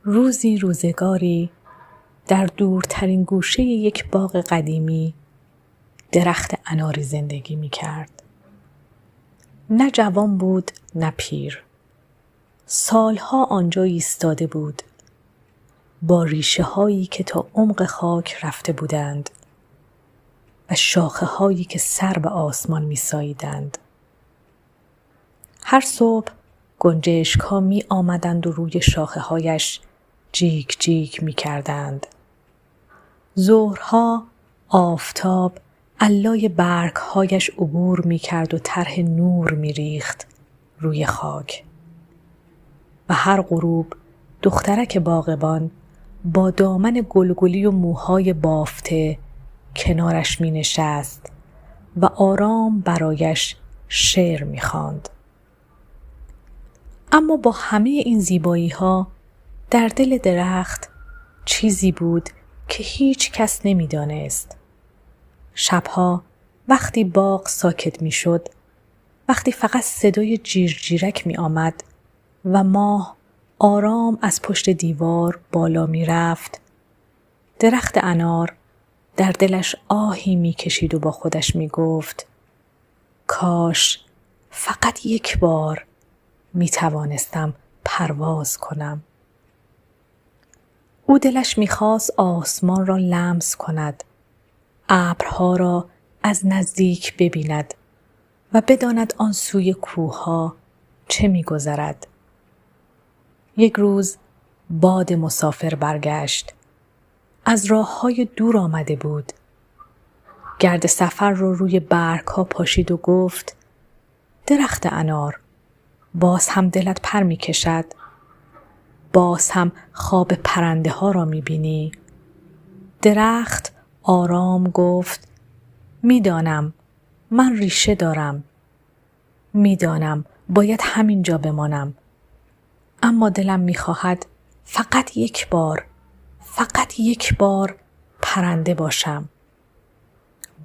روزی روزگاری در دورترین گوشه یک باغ قدیمی درخت اناری زندگی می کرد. نه جوان بود نه پیر. سالها آنجا ایستاده بود با ریشه هایی که تا عمق خاک رفته بودند و شاخه هایی که سر به آسمان می ساییدند. هر صبح گنجشک ها می آمدند و روی شاخه هایش جیک جیک می کردند. ظهرها آفتاب علای برگ هایش عبور می کرد و طرح نور می ریخت روی خاک. و هر غروب دخترک باغبان با دامن گلگلی و موهای بافته کنارش می نشست و آرام برایش شعر می خواند. اما با همه این زیبایی ها در دل درخت چیزی بود که هیچ کس نمی دانست. شبها وقتی باغ ساکت می شد، وقتی فقط صدای جیرجیرک می آمد و ماه آرام از پشت دیوار بالا می رفت، درخت انار در دلش آهی می کشید و با خودش می گفت کاش فقط یک بار می توانستم پرواز کنم. او دلش می خواست آسمان را لمس کند، ابرها را از نزدیک ببیند و بداند آن سوی کوهها چه می گذرد. یک روز باد مسافر برگشت. از راههای دور آمده بود. گرد سفر رو روی برگها پاشید و گفت درخت انار، باز هم دلت پر می کشد؟ باز هم خواب پرنده ها را می بینی؟ درخت آرام گفت می دانم، من ریشه دارم. می دانم باید همینجا بمانم. اما دلم می خواهد فقط یک بار پرنده باشم.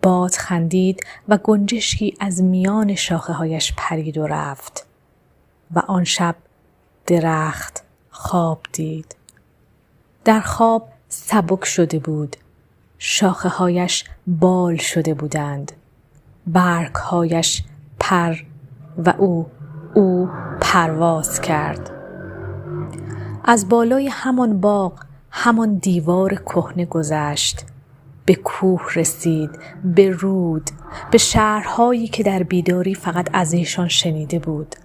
باد خندید و گنجشکی از میان شاخه هایش پرید و رفت. و آن شب درخت خواب دید. در خواب سبک شده بود. شاخه هایش بال شده بودند. برگ هایش پر و او پرواز کرد. از بالای همان باغ، همان دیوار کهنه گذشت. به کوه رسید، به رود، به شهرهایی که در بیداری فقط از ایشان شنیده بود.